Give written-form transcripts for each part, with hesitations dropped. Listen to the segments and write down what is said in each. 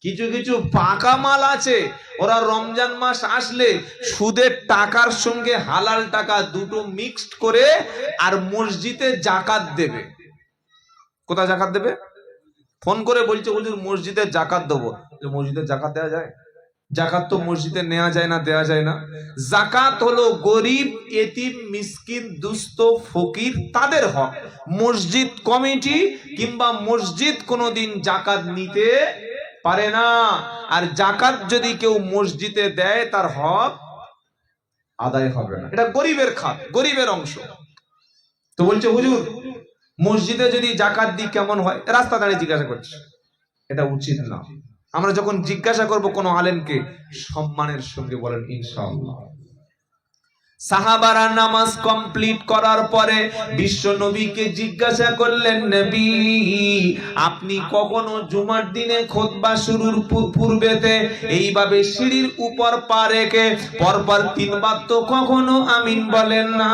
কিছু কিছু পাকা মাল আছে, ওরা রমজান মাস আসলে সুদের টাকার সঙ্গে হালাল টাকা দুটো মিক্সড করে আর মসজিদে জাকাত দেবে। কোথায় জাকাত দেবে? ফোন করে বলছে হুজুর মসজিদে জাকাত দেবো। মসজিদে জাকাত দেওয়া যায়? জাকাত তো মসজিদে নেওয়া যায় না, দেওয়া যায় না। জাকাত হলো গরিব, এতিম, মিসকিন, দুস্থ, ফকির তাদের হক। মসজিদ কমিটি কিংবা মসজিদ কোনোদিন জাকাত নিতে পারে না। আর জাকাত যদি কেউ মসজিদে দেয় তার হক আদায় হবে না। এটা গরিবের খাত, গরিবের অংশ। তো বলছে হুজুর মসজিদে যদি জাকাত দিই কেমন হয়? রাস্তা দাঁড়িয়ে জিজ্ঞাসা করছে, এটা উচিত না। আমরা যখন জিজ্ঞাসা করব কোন আলেমকে, সম্মানের সঙ্গে বলেন ইনশাআল্লাহ। সাহাবারা নামাজ কমপ্লিট করার পরে বিশ্ব নবীকে জিজ্ঞাসা করলেন, নবী আপনি কখনো জুমার দিনে খুতবা শুরুর পূর্বেতে এইভাবে সিঁড়ির উপর পা রেখে পরপর তিনবার তো কখনো আমিন বলেন না,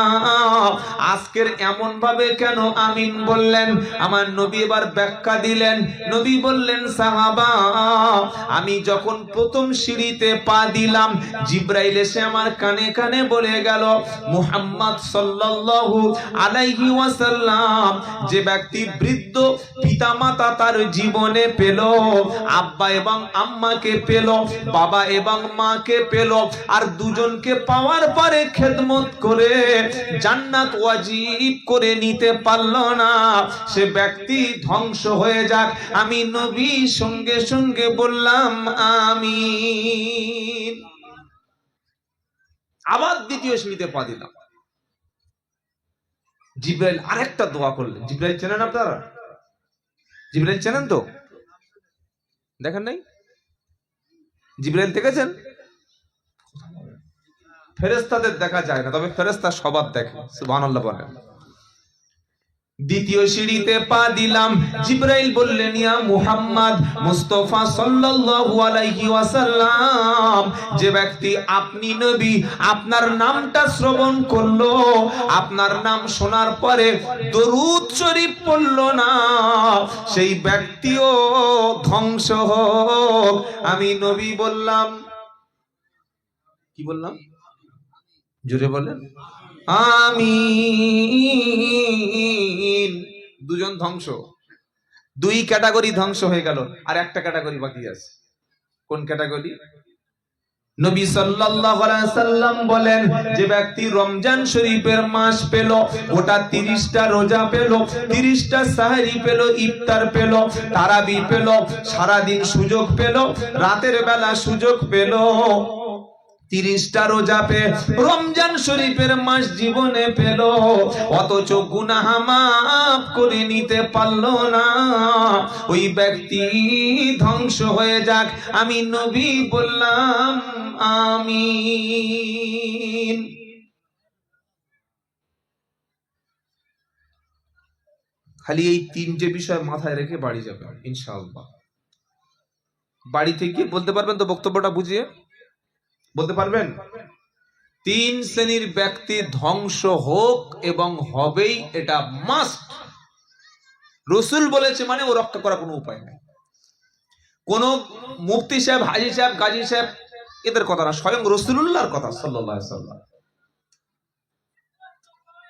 আজকের এমন ভাবে কেন আমিন বললেন? আমার নবী এবার ব্যাখ্যা দিলেন। নবী বললেন, সাহাবা আমি যখন প্রথম সিঁড়িতে পা দিলাম, জিব্রাইল এসে আমার কানে কানে বলে গেল, মুহাম্মদ সাল্লাল্লাহু আলাইহি ওয়াসাল্লাম যে ব্যক্তি বৃদ্ধ পিতামাতা তার জীবনে পেল, আব্বা এবং আম্মাকে পেল, বাবা এবং মাকে পেল, আর দুজনকে পাওয়ার পরে খেদমত করে জান্নাত ওয়াজিব করে নিতে পারল না, সে ব্যক্তি ধ্বংস হয়ে যাক। আমি নবী সঙ্গে সঙ্গে বললাম আমিন। আবার দ্বিতীয় সিঁড়িতে পা দিলাম, জিব্রাইল আরেকটা দোয়া করলেন। জিব্রাইল চেনেন আপনারা? জিব্রাইল চেনেন তো? দেখেন নাই? জিব্রাইল দেখেছেন? ফেরেশতাদের দেখা যায় না, তবে ফেরেশতা সবার দেখে। সুবহানাল্লাহ বলেন। দ্বিতীয় সিঁড়িতে পা দিলাম, জিব্রাইল বললেন, ইয়া মুহাম্মদ মুস্তাফা সাল্লাল্লাহু আলাইহি ওয়াসাল্লাম যে ব্যক্তি আপনি নবী, আপনার নামটা শ্রবণ করলো, আপনার নাম শোনার পরে দরুদ শরীফ পড়লো না, সেই ব্যক্তিও ধ্বংস হোক। আমি নবী বললাম, কি বললাম? জোরে বলেন আমিন। দুজন ধ্বংস, দুই ক্যাটাগরি ধ্বংস হয়ে গেল, আর একটা ক্যাটাগরি বাকি আছে। কোন ক্যাটাগরি? নবী সাল্লাল্লাহু আলাইহি সাল্লাম বলেন, যে ব্যক্তি রমজান শরীফের মাস পেল, ওটা 30টা রোজা পেল, 30টা সাহরি পেল, ইফতার পেল, তারাবি পেল, সারা দিন সুযোগ পেল, রাতের বেলা সুযোগ পেল, 30টা রোজা পে রমজান শরীফের মাস জীবনে পেল, অথচ গুনাহ মাফ করে নিতে পারলো না, ওই ব্যক্তি ধ্বংস হয়ে যাক। আমি নবী বললাম আমিন। খালি এই তিনটে বিষয় মাথায় রেখে বাড়ি যাবেন ইনশাআল্লাহ। বাড়িতে গিয়ে বলতে পারবেন তো বক্তব্যটা বুঝিয়ে? বলতে পারবেন? 3 শ্রেণীর ব্যক্তি ধ্বংস হোক এবং হবেই, এটা মাস্ট। রাসূল বলেছে মানে ও রক্ষা করার কোনো উপায় নেই। কোন মুফতি সাহেব, হাজী সাহেব, গাজী সাহেব এদের কথা না, স্বয়ং রাসূলুল্লাহর কথা সাল্লাল্লাহু আলাইহি ওয়াসাল্লাম।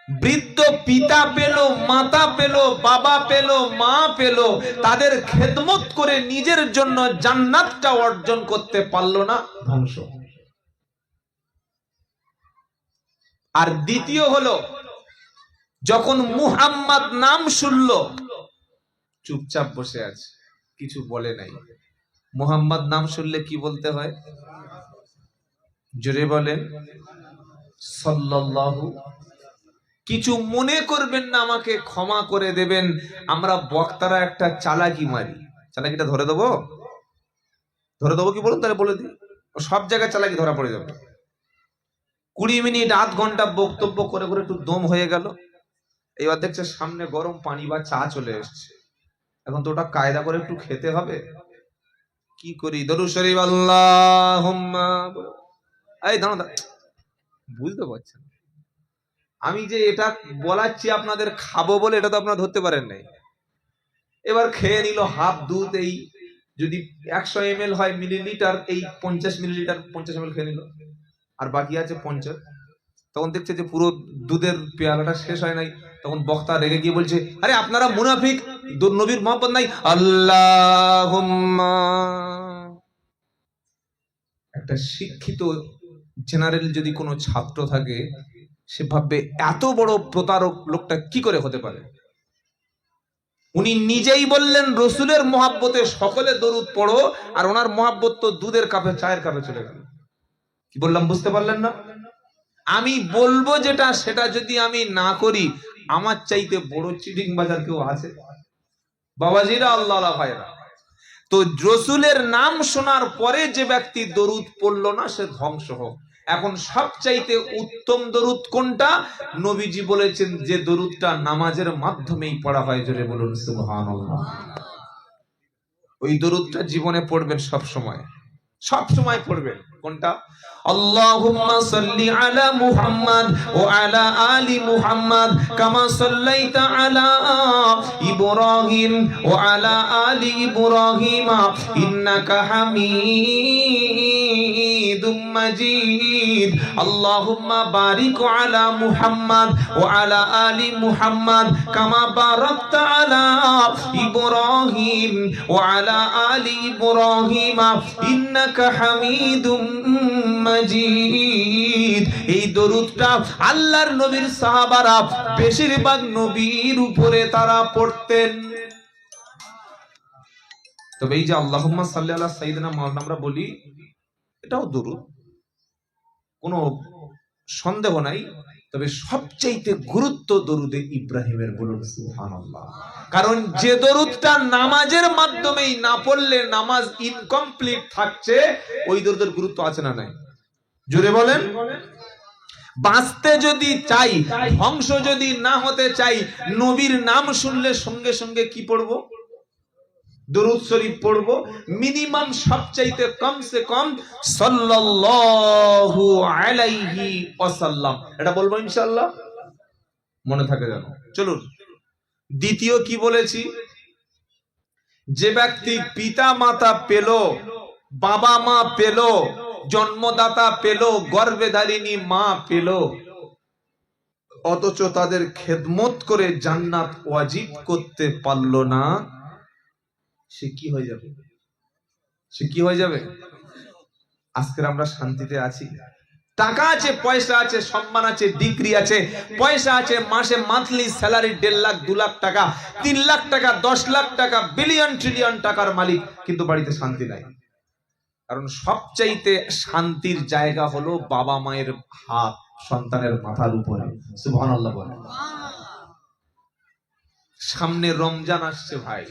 বৃদ্ধ পিতা পেল, মাতা পেল, বাবা পেল, মা পেল, তাদের খেদমত করে নিজের জন্য জান্নাতটা অর্জন করতে পারলো না, ধ্বংস। আর দ্বিতীয় হলো, যখন মুহাম্মদ নাম শুনলো চুপচাপ বসে আছে, কিছু বলে নাই। মুহাম্মদ নাম শুনলে কি বলতে হয়? জোরে বলেন সাল্লাল্লাহু। কিছু মনে করবেন না, আমাকে ক্ষমা করে দেবেন। আমরা বক্তারা একটা চালাকি মারি, চালাকিটা ধরে দেবো? ধরে দেবো কি বলুন, তাহলে বলে দিই। সব জায়গায় চালাকি ধরা পড়ে যাবে। 20 মিনিট আধ ঘন্টা বক্তব্য করে করে একটু দম হয়ে গেল, এবার দেখছে সামনে গরম পানি বা চা চলে এসছে, এখন তো ওটা কায়দা করে একটু খেতে হবে। কি করি? দরুদ শরীফ আল্লাহুম্মা। এই দাঁড়ান, বুঝতে পারছেন আমি যে এটা বলাচ্ছি আপনাদের খাবো বলে, এটা তো আপনারা ধরতে পারেন নাই। এবার খেয়ে নিল হাফ দুধ, এই যদি 100 ml হয় মিলিলিটার, এই 50 মিলিলিটার 50 ml খেয়ে নিল, আর বাকি আছে 50। তখন দেখছে যে পুরো দুধের পেয়ালাটা শেষ হয় নাই। তখন বক্তা রেগে গিয়ে বলছে, আরে আপনারা মুনাফিক, নবীর মহব্বত নাই। আল্লাহুম্মা। একটা শিক্ষিত জেনারেল যদি কোনো ছাত্র থাকে, সে ভাববে এত বড় প্রতারক লোকটা কি করে হতে পারে। উনি নিজেই বললেন রসুলের মহাব্বতে সকলে দরুদ পড়ো, আর ওনার মহাব্বত তো দুধের কাপে, চায়ের কাপে চলে গেল। কি বললাম বুঝতে পারলেন না? আমি বলবো যেটা, সেটা যদি আমি না করি, আমার চাইতে বড় চিটিং বাজার কেউ আছে? বাবাজিরা, আল্লাহ ভাইরা, তো রসুলের নাম শোনার পরে যে ব্যক্তি দরুদ পড়লো না, সে ধ্বংস হোক। এখন সবচাইতে উত্তম দরুদ কোনটা? নবীজি বলেছেন যে দরুদটা নামাজের মাধ্যমেই পড়া হয়, জোরে বলুন সুবহানাল্লাহ। ওই দরুদটা জীবনে পড়বেন, সব সময় পড়বেন। কোনটা? আল্লাহুম্মা সাল্লি আলা মুহাম্মাদ ওয়া আলা আলি মুহাম্মাদ কামা সাল্লাইতা আলা ইব্রাহিম ওয়া আলা আলি ইব্রাহিম ইন্নাকা হামিদুম মাজিদ। আল্লাহুম্মা বারিক আলা মুহাম্মাদ ওয়া আলা আলি মুহাম্মাদ কামা বারাকতা আলা ইব্রাহিম ওয়া আলা আলি ইব্রাহিম ইন্নাকা হামিদুম মাজিদ। এই দরুদটা আল্লাহর নবীর সাহাবারা বেশিরভাগ নবীর উপরে তারা পড়তেন। তবে এই যে আল্লাহুম্মা সাল্লি আলা সাইয়্যিদিনা মুহাম্মাদ আমরা বলি, এটাও দরুদ, কোনো সন্দেহ নাই। তবে সবচেয়ে গুরুত্ব দরুদে ইব্রাহিমের, বলুন সুবহানাল্লাহ। কারণ যে দরুদটা নামাজের মাধ্যমেই না পড়লে নামাজ ইনকমপ্লিট থাকছে, ওই দরুদের গুরুত্ব আছে না নাই? জোরে বলেন। বাঁচতে যদি চাই, ধ্বংস যদি না হতে চাই, নবীর নাম শুনলে সঙ্গে সঙ্গে কি পড়বো? দরুদ শরীফ পড়বো। মিনিমাম সবচাইতে কমসে কম সাল্লাল্লাহু আলাইহি ওয়াসাল্লাম, এটা বলবো ইনশাআল্লাহ, মনে থাকে যেন। চলুন, দ্বিতীয় কি বলেছি? যে ব্যক্তি পিতা মাতা পেল, বাবা মা পেল, জন্মদাতা পেল, গর্ভধারিণী মা পেল, অথচ তাদের খেদমত করে জান্নাত ওয়াজিব করতে পারলো না, সে কি হয়ে যাবে? আজকের আমরা শান্তিতে আছি, টাকা আছে, পয়সা আছে, সম্মান আছে, ডিগ্রি আছে, পয়সা আছে, মাসে মান্থলি স্যালারি 1.5 লাখ 2 লাখ টাকা, 3 লাখ টাকা, 10 লাখ টাকা, বিলিয়ন ট্রিলিয়ন টাকার মালিক, কিন্তু বাড়িতে শান্তি নাই। কারণ সবচাইতে শান্তির জায়গা হলো বাবা মায়ের হাত সন্তানের মাথার উপরে। সুবহানাল্লাহ বলেন। সামনে রমজান আসছে ভাই,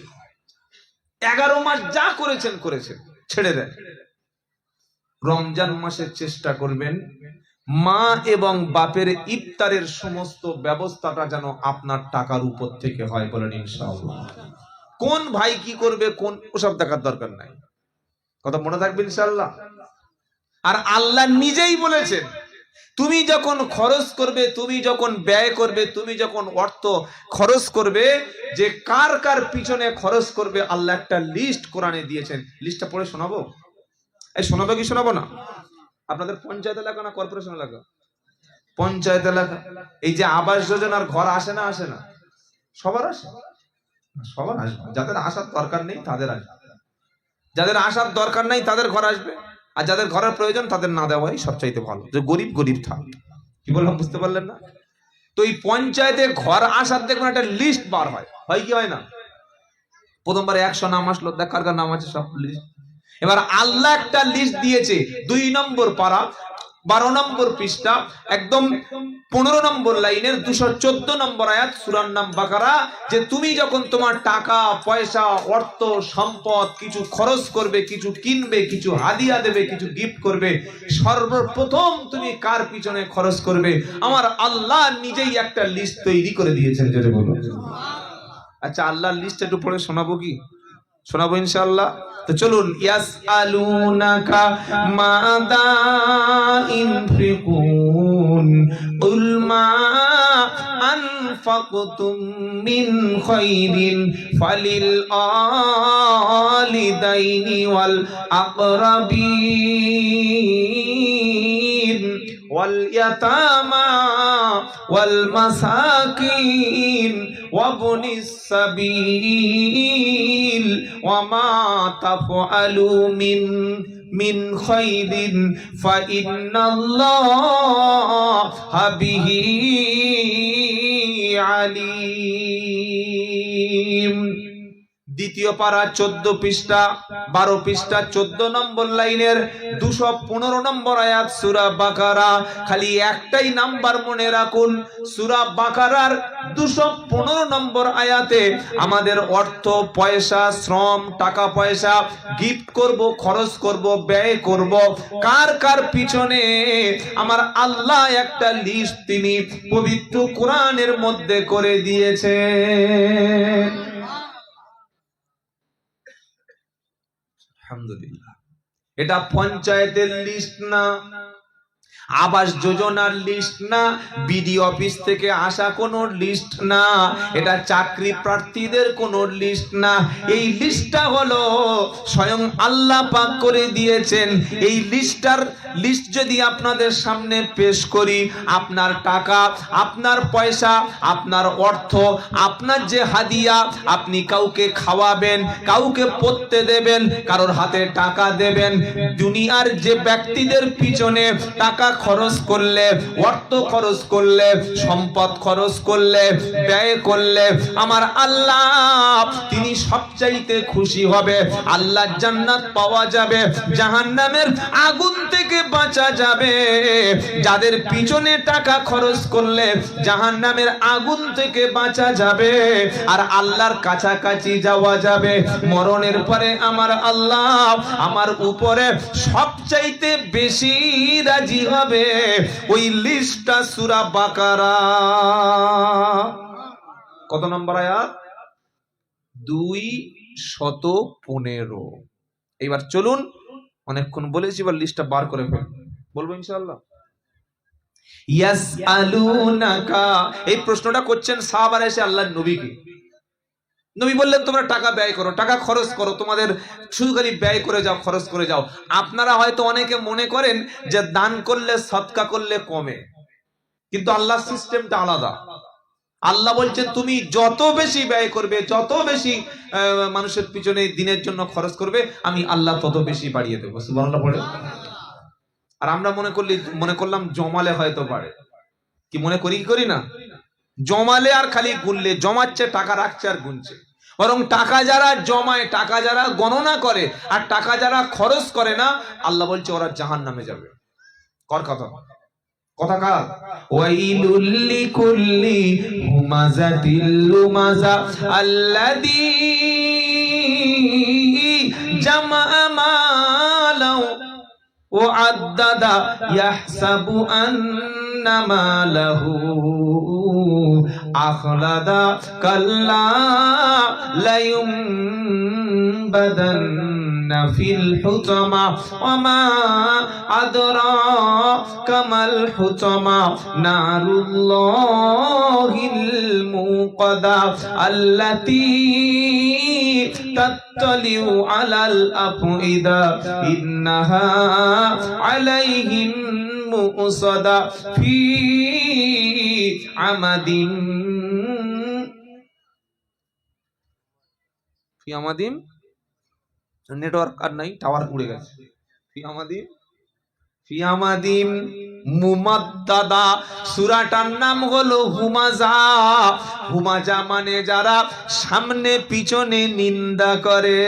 11 মাস যা করেছেন ছেড়ে দেন। রমজান মাসে চেষ্টা করবেন মা এবং বাপের ইফতারের সমস্ত ব্যবস্থাটা যেন আপনার টাকার উপর থেকে হয়, বলেন ইনশাআল্লাহ। কোন ভাই কি করবে, কোন ওসব দেখার দরকার নাই, কথা মনে থাকবে ইনশাআল্লাহ। আর আল্লাহ নিজেই বলেছেন, তুমি যখন খরচ করবে, তুমি যখন ব্যয় করবে, তুমি যখন অর্থ খরচ করবে, যে কার কার পিছনে খরচ করবে, আল্লাহ একটা লিস্ট কোরআনে দিয়েছেন। লিস্টটা পড়ে শোনাবো? এই শোনাবো কি শোনাবো না? আপনাদের পঞ্চায়েত এলাকা না কর্পোরেশন এলাকা? পঞ্চায়েত এলাকা। এই যে আবাস যোজনার ঘর আসে না? সবার আসে? সবার আসবে। যাদের আসার দরকার নেই তাদের আসবে, যাদের আসার দরকার নেই তাদের ঘর আসবে, আর যাদের ঘরের প্রয়োজন তাদের না দেওয়াই সবচাইতে ভালো। যে গরিব থাক। কি বললাম বুঝতে পারলেন না? তো এই পঞ্চায়েতে ঘর আসার দেখুন একটা লিস্ট বার হয় কি হয় না? প্রথমবার 100 নাম আসলো, দেখ কার কার নাম আছে সব লিস্ট। এবার আল্লাহ একটা লিস্ট দিয়েছে, 2 নম্বর পারা, 12 নম্বর পৃষ্ঠা, একদম 15 নম্বর লাইনের 214 নম্বর আয়াত, সূরার নাম বাকারা, যে তুমি যখন তোমার টাকা পয়সা অর্থ সম্পদ কিছু খরচ করবে, কিছু কিনবে, কিছু হাদিয়া দেবে, কিছু গিফট করবে, সর্বপ্রথম তুমি কার পিছনে খরচ করবে? আমার আল্লাহ নিজেই একটা লিস্ট তৈরি করে দিয়েছেন। যেটা বলো, আচ্ছা আল্লাহর লিস্ট একটু পড়ে শোনাবো কি? শোনাবো ইনশাআল্লাহ। তো চলুন, ইয়াসআলুনাকা মাযা ইনফিকুন কুল মা আনফাকতুম মিন খায়রিন ফালিল আলিদাইনি ওয়াল আকরাবিন ওয়াল ইয়াতামা ওয়াল মাসাকিন ওয়াবনিস সাবিল ওয়ামা তাফআলু মিন খায়রিন ফাইন্নাল্লাহা বিহি আলিম। দ্বিতীয় পারা 14 পৃষ্ঠা 12 পৃষ্ঠা 14 নম্বর লাইনের 215 নম্বর আয়াত সূরা বাকারা। খালি একটাই নাম্বার মনে রাখুন, সূরা বাকারার 215 নম্বর আয়াতে আমাদের অর্থ পয়সা, শ্রম, টাকা পয়সা গিফট করব, খরচ করব, ব্যয় করব, কার কার পিছনে আমার আল্লাহ একটা লিস্ট তিনি পবিত্র কোরআনের মধ্যে করে দিয়েছেন। আলহামদুলিল্লাহ। এটা পঞ্চায়েতের লিস্ট না, আবাস যোজনার লিস্ট না, বিডি অফিস থেকে আসা কোনো লিস্ট না, এটা চাকরি প্রার্থীদের কোনো লিস্ট না। এই লিস্টটা হলো স্বয়ং আল্লাহ পাক করে দিয়েছেন। এই লিস্ট যদি আপনাদের সামনে পেশ করি, আপনার টাকা, আপনার পয়সা, আপনার অর্থ, আপনার যে হাদিয়া, আপনি কাউকে খাওয়াবেন, কাউকে পড়তে দেবেন, কারোর হাতে টাকা দেবেন, দুনিয়ার যে ব্যক্তিদের পিছনে টাকা খরচ করলে, অর্থ খরচ করলে, সম্পদ খরচ করলে, ব্যয় করলে, আমার আল্লাহ তিনি সবচাইতে খুশি হবে। আল্লাহর জান্নাত পাওয়া যাবে, জাহান্নামের আগুন থেকে বাঁচা যাবে। যাদের পিছনে টাকা খরচ করলে জাহান্নামের আগুন থেকে বাঁচা যাবে আর আল্লাহর কাছাকাছি যাওয়া যাবে। মরণের পরে আমার আল্লাহ আমার উপরে সবচাইতে বেশি রাজি হবে। ওই লিস্টটা সূরা বাকারা কত নম্বর আয়াত? 215। এবার চলুন, অনেকক্ষণ বলেছি, এবার লিস্টটা বার করে ফেল, বলবো ইনশাআল্লাহ। ইয়াসআলুনাকা, এই প্রশ্নটা করছেন সাহাবারা এসে আল্লাহর নবীকে। নবী বললেন তোমরা টাকা ব্যয় করো, টাকা খরচ করো, তোমাদের শুধু খালি ব্যয় করে যাও, খরচ করে যাও। আপনারা হয়তো অনেকে মনে করেন যে দান করলে, সদকা করলে কমে, কিন্তু আল্লাহর সিস্টেমটা আলাদা। আল্লাহ বলছেন তুমি যত বেশি ব্যয় করবে, যত বেশি মানুষের পিছনে দিনের জন্য খরচ করবে, আমি আল্লাহ তত বেশি বাড়িয়ে দেবো। সুবহানাল্লাহ পড়ে। আর আমরা মনে করলাম জমালে হয়তো বাড়ে, কি মনে করি না? জমালে আর খালি গুনলে, জমাচ্ছে, টাকা রাখছে আর গুনছে। বরং টাকা যারা জমায়, টাকা যারা গণনা করে আর টাকা যারা খরচ করে না, আল্লাহ বলছে ওরা জাহান্নামে যাবে। কর কথা কার? ওয়াইলুল লিকুল্লি হুমাযাতিল লুমাযা আল্লাযী জামআ মালাও ওয়া আদ্দাদা ইয়াহসাবু আন্না মালাহু আখলাদা কাল্লা লায়ুমবাদান্না ফিল হুতামা ওয়া মা আদরাকা মাল হুতামা নারুল্লাহিল মুকাদা আল্লাতী তাত্তালিউ আলাল আফইদা ইন্নাহা আলাইহিম মুসাদা ফি আমাদিন নেটওয়ার্ক আর নাই, টাওয়ার উড়ে গেছে। ফি আমাদিন মুমাদ্দাদা। সূরাটার নাম হলো হুমাজা। হুমাজা মানে যারা সামনে পিছনে নিন্দা করে।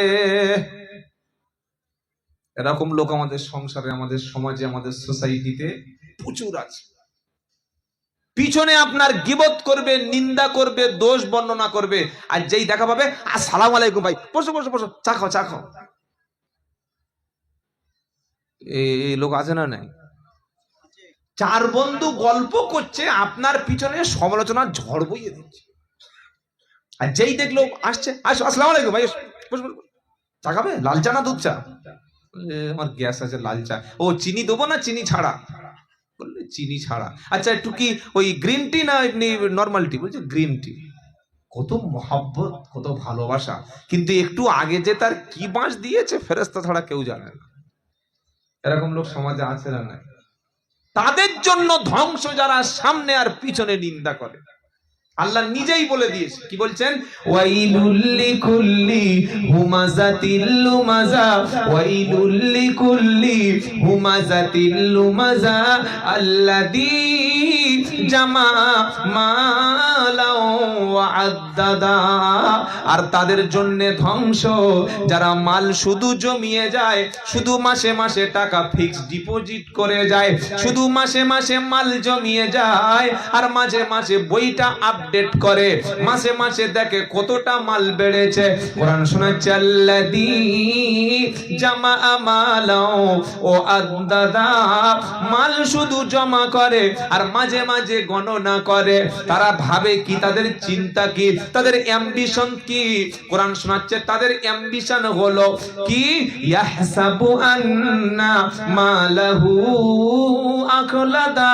এরকম লোক আমাদের সংসারে, আমাদের সমাজে, আমাদের সোসাইটিতে প্রচুর আছে। পিছনে আপনার গীবত করবে, নিন্দা করবে, দোষ বর্ণনা করবে, আর যেই দেখা পাবে আসসালামু আলাইকুম ভাই, বসো বসো বসো, চা খাও। এই লোক আছে না? নাই। চার বন্ধু গল্প করছে, আপনার পিছনে সমালোচনার ঝড় বইয়ে দিচ্ছে। আর যেই দেখলো আসছে, আসসালামু আলাইকুম ভাই, চা খাবে? লাল চা না দুধ চা? আমার গ্যাস আছে, লাল চা। ও চিনি দেবো না চিনি ছাড়া? বললে চিনি ছাড়া। আচ্ছা একটু কি ওই গ্রিন টি না এমনি নর্মাল টি? বলছে গ্রিন টি। কত মহাব্বত, কত ভালোবাসা, কিন্তু একটু আগে যে তার কি বাঁশ দিয়েছে ফেরেশতা ছাড়া কেউ জানে না। এরকম লোক সমাজে আছে না নাই? তাদের জন্য ধ্বংস যারা সামনে আর পিছনে নিন্দা করে। আল্লাহ নিজেই বলে দিয়েছে, কি বলছেন? ওয়াইলুল লিকুল্লি হুমাযাতিল লুমাযা, ওয়াইলুল লিকুল্লি হুমাযাতিল লুমাযা আল্লাযী জামা মালাও ওয়া আদ্দাদা। আর তাদের জন্য ধ্বংস যারা মাল শুধু জমিয়ে যায়, শুধু মাসে মাসে টাকা ফিক্সড ডিপোজিট করে যায়, শুধু মাসে মাসে মাল জমিয়ে যায়, আর মাঝে মাঝে বইটা আপডেট করে, মাসে মাসে দেখে কতটা মাল বেড়েছে। কোরআন শোনাচ্ছে আল্লাযী জামা মালাও ও আদ্দাদা। মাল শুধু জমা করে আর মাঝে মাঝে গণনা করে। তারা ভাবে কি, তাদের চিন্তা কি, তাদের অ্যাম্বিশন কি? কোরআন শোনাচ্ছে তাদের অ্যাম্বিশন হলো কি? ইয়াহসাবু আন্না মালাহু আখলাদা।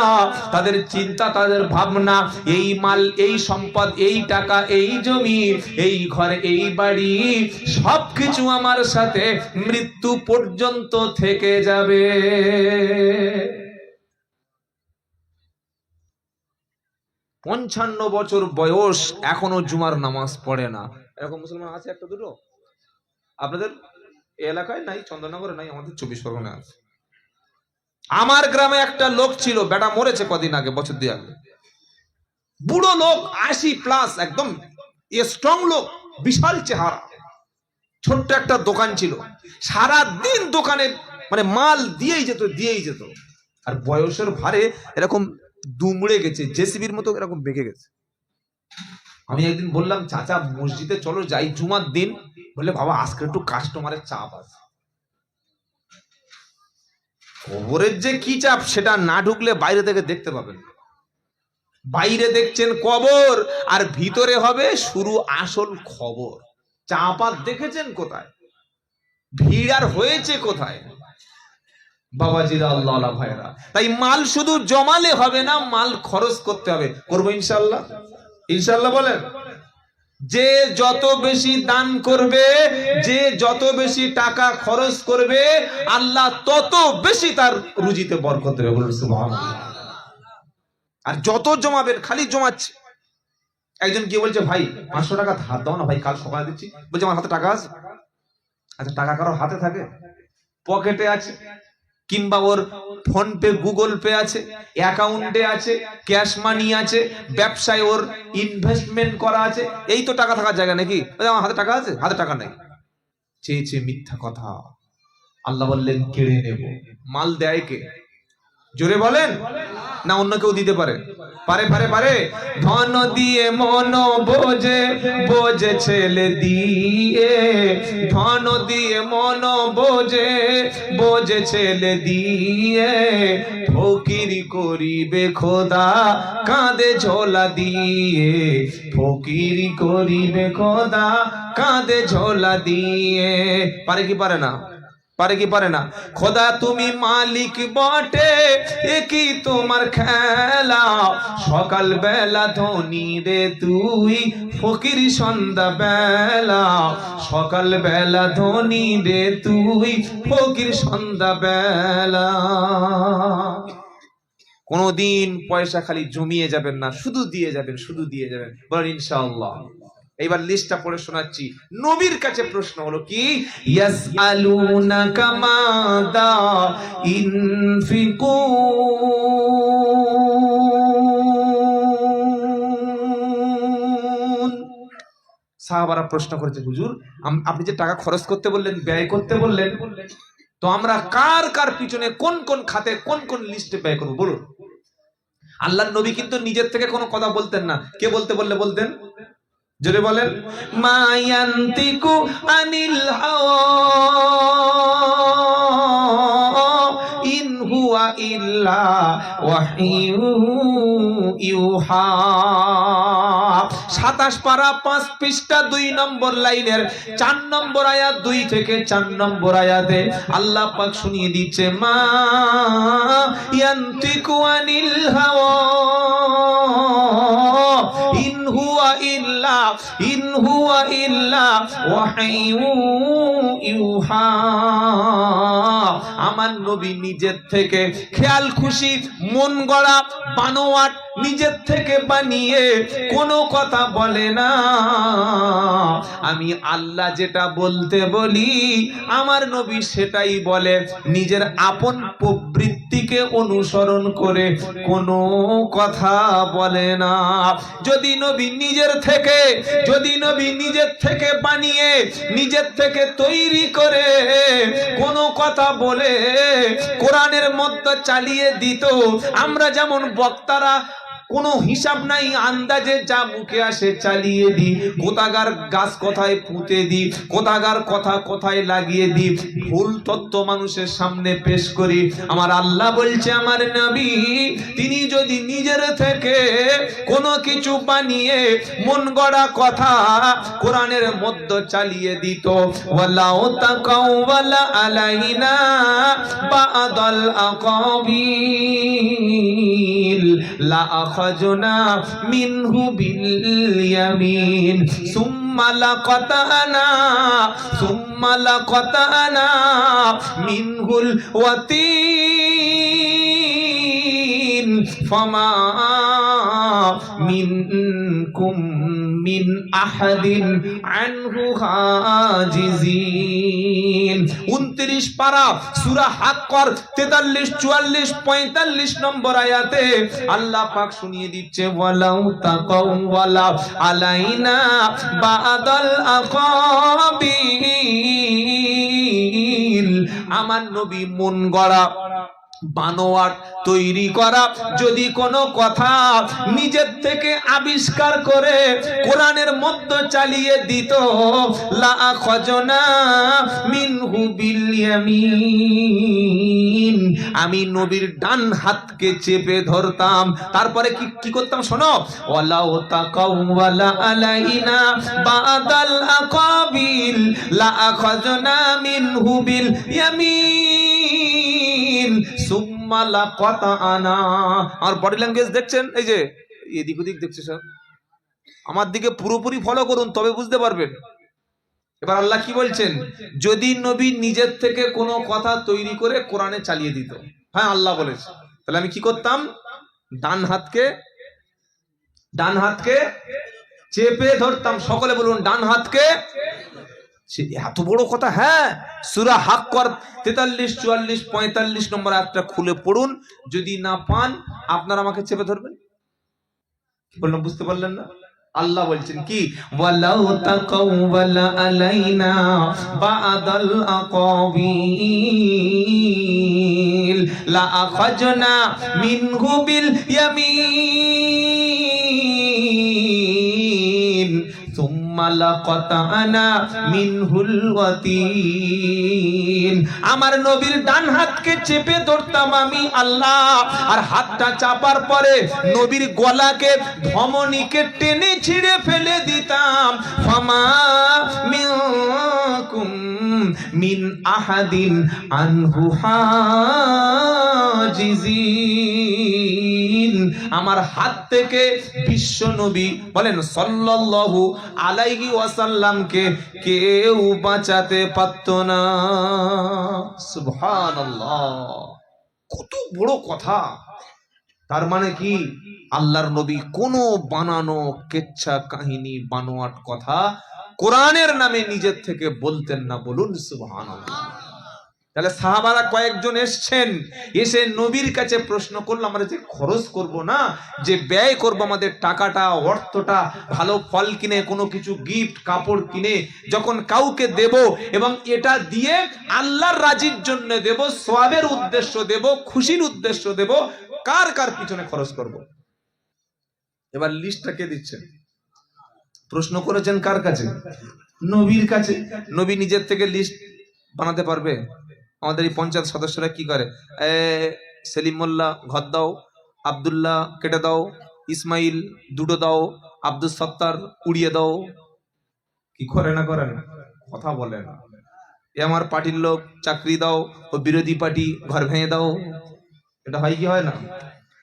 তাদের চিন্তা, তাদের ভাবনা, এই মাল, এই সম্পদ, এই টাকা, এই জমি, এই ঘর, এই বাড়ি, সবকিছু আমার সাথে মৃত্যু পর্যন্ত থেকে যাবে। 55 বছর বয়স, এখনো জুমার নামাজ পড়ে না। এরকম মুসলমান আছে একটা দুটো? আপনাদের এলাকায় নাই, চন্দ্রনগরে নাই, আমাদের 24 পরগনায় আছে। আমার গ্রামে একটা লোক ছিল, বেটা মরেছে কদিন আগে, বছর 2 আগে। বুড়ো লোক, 80+, একদম স্ট্রং লোক, বিশাল চেহারা। ছোট্ট একটা দোকান ছিল, সারা দিন দোকানে মানে মাল দিয়েই যেত। আর বয়সের ভারে এরকম দুমড়ে গেছে, জেসিবির মতো এরকম বেঁকে গেছে। আমি একদিন বললাম, চাচা মসজিদে চলো যাই, জুমার দিন। বললে, বাবা আজকে একটু কাস্টমারের চাপ আছে। কবরের যে কি চাপ সেটা না ঢুকলে বাইরে থেকে দেখতে পাবেন। বাইরে দেখছেন কবর, আর ভিতরে হবে শুরু আসল খবর। চাপাত দেখেছেন কোথায়, ভিড় আর হয়েছে কোথায়? বাবাজিরা, আল্লাহ ভাইরা, তাই মাল শুধু জমালে হবে না, মাল খরচ করতে হবে। করবো ইনশাআল্লাহ? ইনশাআল্লাহ বলেন। যে যত বেশি দান করবে, যে যত বেশি টাকা খরচ করবে, আল্লাহ তত বেশি তার রুজিতে বরকত দেবে। বলুন সুবহানাল্লাহ। আর যত জমাবেন, খালি জমাচ্ছে। একজন কি বলছে, ভাই 500 টাকা ধার দাও না ভাই, কাল সকালে দিচ্ছি। বলছে, আমার হাতে টাকা আছে। আচ্ছা, টাকা কারোর হাতে থাকে? পকেটে আছে, কিংবা ওর ফোন পে, গুগল পে আছে, অ্যাকাউন্টে আছে, ক্যাশ মানি আছে, ব্যবসায় ওর ইনভেস্টমেন্ট করা আছে। এই তো টাকা থাকার জায়গা নাকি? আমার হাতে টাকা আছে? হাতে টাকা নাই। চেয়েছে মিথ্যা কথা। আল্লাহ বললেন, কেড়ে নেব। মাল দেয় কে? জোরে বলেন। না অন্য কেউ দিতে পারে? পারে। ধন দিয়ে মন বোঝে, বোঝে ছেলে দিয়ে। ধন দিয়ে মন বোঝে, বোঝে ছেলে দিয়ে। ফকিরি করিবে খোদা, কাঁধে ঝোলা দিয়ে। ফকিরি করিবে খোদা, কাঁধে ঝোলা দিয়ে। পারে কি পারে না? পারে কি পারে না? খোদা তুমি মালিক বটে, একই তোমার খেলা। সকাল বেলা ধনী রে তুই, ফকির সন্ধ্যা বেলা। সকাল বেলা ধনী রে তুই, ফকির সন্ধ্যা বেলা। কোনদিন পয়সা খালি জমিয়ে যাবেন না, শুধু দিয়ে যাবেন, শুধু দিয়ে যাবেন। বলেন ইনশাআল্লাহ। এইবার লিস্টটা পড়ে শোনাচ্ছি। নবীর কাছে প্রশ্ন হলো কি? ইয়াসআলুনাকা মাযা ইনফিকুন। সাহাবারা প্রশ্ন করেছে, হুজুর আপনি যে টাকা খরচ করতে বললেন, ব্যয় করতে বললেন, তো আমরা কার কার পিছনে, কোন কোন খাতে, কোন কোন লিস্টে ব্যয় করব বলুন। আল্লাহর নবী কিন্তু নিজের থেকে কোনো কথা বলতেন না। কে বলতে বললে বলতেন? জোরে বলেন। মায়ান্তিকু আনিল হাওয়া ইন হুয়া ইল্লা ওয়াহয়ু ইউহা। 27 পারা 5 পৃষ্ঠা 2 নম্বর লাইনের 4 নম্বর আয়াত, 2 থেকে 4 নম্বর আয়াতে আল্লাহ পাক শুনিয়ে দিচ্ছে, মা ইয়ান্তিকু আনিল হাওয়া ইন হুয়া ইল্লা ওয়াহয়ু ইউহা। আমার নবী নিজের থেকে খেয়াল খুশি মন গড়া বানোয়াট নিজের থেকে বানিয়ে কোনো কথা বলে না। আমি আল্লাহ যেটা বলতে বলি আমার নবী সেটাই বলে, নিজের আপন প্রবৃত্তিকে অনুসরণ করে কোনো কথা বলে না। যদি নবী নিজের থেকে বানিয়ে নিজের থেকে তৈরি করে কোনো কথা বলে কোরআনের মধ্যে চালিয়ে দিত, আমরা যেমন বক্তারা কোনো হিসাব নাই, আন্দাজে যা মুখে আসে চালিয়ে দি, কোথাকার গাছ কোথায় পুঁতে দি, কোথাকার কথা কোথায় লাগিয়ে দি, ভুল তত্ত্ব মানুষের সামনে পেশ করি। আমার আল্লাহ বলছে আমার নবী তিনি যদি নিজের থেকে কোনো কিছু বানিয়ে মন গড়া কথা কোরআনের মধ্যে চালিয়ে দিত, ওয়ালাউ তাকাওয়ালা আলাইনা বাদাল আকাবিল লা আখাজনা মিনহু বিল ইয়ামিন সুম্মা লাকাতানা মিনহুল ওয়াতিন ফামা মিনকুম মিন আহাদিন আনহু হাজিজিন। 29 পারা সূরা হাক্কর 43, 44, 45 নম্বর আয়াতে আল্লাহ পাক শুনিয়ে দিচ্ছে, ওয়ালাউ তাকাওয়ালা আলাইনা বাদাল আকাবিল। আমার নবী মন গড়া বানোয়াট তৈরি করা যদি কোনো কথা নিজের থেকে আবিষ্কার করে কোরআনের মধ্যে চালিয়ে দিত, লা আখাজনা মিনহু বিল ইয়ামিন, আমি নবীর ডান হাতকে চেপে ধরতাম। তারপরে কি করতাম শোনো, ওয়ালাউ তাকাওয়ালা আলাইনা বাদাল আকাবিল লা আখাজনা মিনহু বিল ইয়ামিন সুম্মা লাকাতানা। আর বডি ল্যাঙ্গুয়েজ দেখছেন, এই যে এদিক ওদিক দেখছে সব, আমার দিকে পুরোপুরি ফলো করুন তবে বুঝতে পারবেন। এবার আল্লাহ কি বলছেন, যদি নবী নিজের থেকে কোনো কথা তৈরি করে কোরআনে চালিয়ে দিত, হ্যাঁ আল্লাহ বলেছে, তাহলে আমি কি করতাম, ডান হাতকে চেপে ধরতাম। সকলে বলুন ডান হাতকে। এত বড় কথা, হ্যাঁ সূরা হাক্কর 43, 44, 45 নম্বর আয়াতটা খুলে পড়ুন, যদি না পান আপনারা আমাকে চেপে ধরবেন। বললাম বুঝতে পারলেন না? আল্লাহ বলছেন কি, ওয়ালাউ তাকাওয়ালা আলাইনা বাদাল আকাবিল লা আখাজনা মিনহু বিল ইয়ামিন সুম্মা লাকাতানা মিনহুল ওয়াতিন। আমার নবীর ডান হাতকে চেপে ধরতাম আমি আল্লাহ, আর হাতটা চাপার পরে নবীর গলাকে ধমনীকে টেনে ছিঁড়ে ফেলে দিতাম। ফামা মিনকুম মিন আহাদিন আনহু হাজিজিন। আমার হাত থেকে বিশ্ব নবী বলেন সাল্লাল্লাহু আলাইহি ওয়াসাল্লামকে কেউ বাঁচাতে পারত না। সুবহানাল্লাহ, কত বড় কথা। তার মানে কি, আল্লাহর নবী কোনো বানানো কেচ্ছা কাহিনী বানোয়াট কথা কোরআনের নামে নিজের থেকে বলতেন না। বলুন সুবহানাল্লাহ। তাহলে সাহাবারা কয়েকজন এসছেন, এসে নবীর কাছে প্রশ্ন করলো, আমরা যে খরচ করব না, যে ব্যয় করব আমাদের টাকাটা অর্থটা, ভালো ফল কিনে কোনো কিছু গিফট কাপড় কিনে যখন কাউকে দেব, এবং এটা দিয়ে আল্লাহর রাজির জন্য দেব, সওয়াবের উদ্দেশ্য দেব, খুশির উদ্দেশ্য দেব, কার কার পিছনে খরচ করব? এবার লিস্টটা কে দিচ্ছেন? প্রশ্ন করেছেন কার কাছে? নবীর কাছে। নবী নিজের থেকে লিস্ট বানাতে পারবে? আমাদের এই পঞ্চায়েত সদস্যরা কি করে, সেলিম মোল্লা ঘর দাও, আব্দুল্লাহ কেটে দাও, ইসমাইল দুটো দাও, আব্দুল সত্তার উড়িয়ে দাও। কি করে না করে না, কথা বলে না। এ আমার পার্টির লোক, চাকরি দাও, ও বিরোধী পার্টি, ঘর ভেঙে দাও। এটা হয় কি হয় না?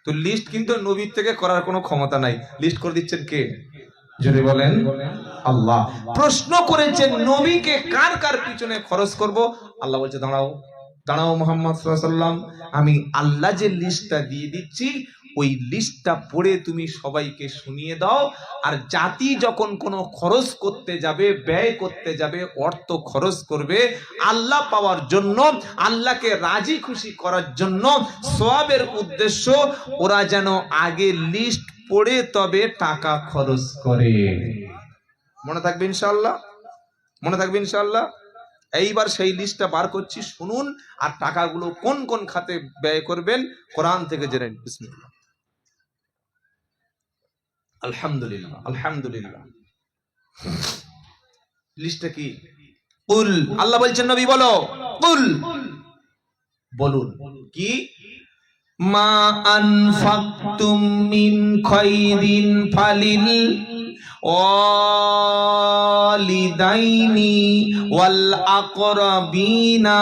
তো লিস্ট কিন্তু নবীর থেকে করার কোনো ক্ষমতা নাই। লিস্ট করে দিচ্ছেন কে? যদি বলেন আল্লাহ। প্রশ্ন করেছেন নবীকে কার কার পিছনে খরচ করব। আল্লাহ বলছে দাঁড়াও দাঁড়াও মুহাম্মদ সাল্লাল্লাহু আলাইহি ওয়াসাল্লাম, আমি আল্লাহ যে লিস্টটা দিয়ে দিচ্ছি ওই লিস্টটা পড়ে তুমি সবাইকে শুনিয়ে দাও। আর জাতি যখন কোনো খরচ করতে যাবে, ব্যয় করতে যাবে, অর্থ খরচ করবে আল্লাহ পাওয়ার জন্য, আল্লাহকে রাজি খুশি করার জন্য, সওয়াবের উদ্দেশ্য, ওরা যেন আগে লিস্ট পড়ে তবে টাকা খরচ করে। মনে থাকবে ইনশাআল্লাহ, মনে থাকবে ইনশাআল্লাহ। এইবার সেই লিস্টটা বার করছি, শুনুন। আর টাকাগুলো কোন কোন খাতে ব্যয় করবেন কোরআন থেকে জেনে নিন। বিসমিল্লাহ। আলহামদুলিল্লাহ আলহামদুলিল্লাহ। লিস্টটা কি? কুল, আল্লাহ বলছেন নবী বলো, কুল বলুন কি? মা আনফাকতুম মিন খায়রিন ফালিল ওয়ালিদাইনি ওয়াল আকরাবিনা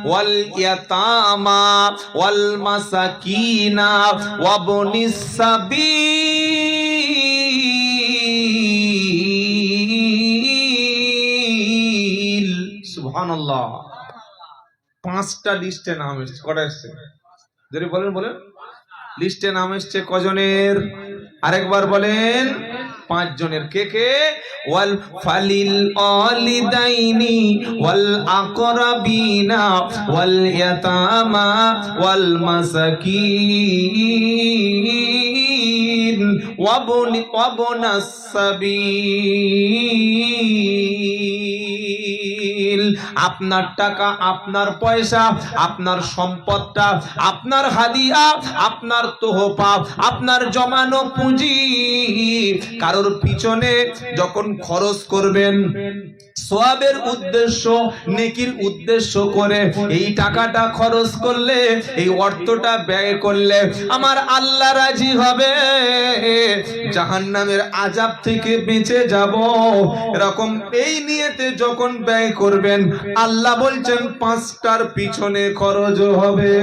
ওয়াল ইয়াতামা ওয়াল মাসাকিনা ওয়াবনিস সাবিল। সুবহানাল্লাহ। 5টা লিস্টে নাম এসেছে। কটা এসেছে? যদি বলেন বলেন। লিস্টে নাম এসছে কজনের? আরেকবার বলেন। 5 জনের। কে কে? ওয়াল ফালিল ওয়ালিদাইনি ওয়াল আকরাবিনা ওয়াল ইয়াতামা ওয়াল মাসাকিন ওয়াবনাস সাবিল। আপনার টাকা, আপনার পয়সা, আপনার সম্পদটা, আপনার হাদিয়া, আপনার তোহফা, আপনার জমানো পুঁজি কারোর পিছনে যখন খরচ করবেন সওয়াবের উদ্দেশ্য, নেকির উদ্দেশ্য করে এই টাকাটা খরচ করলে, এই অর্থটা ব্যয় করলে আমার আল্লাহ রাজি হবে, জাহান্নামের আযাব থেকে বেঁচে যাব। এরকম এই নিয়তে যখন ব্যয় করবেন আল্লাহ বলছেন 5টার পিছনে খরচ হবে।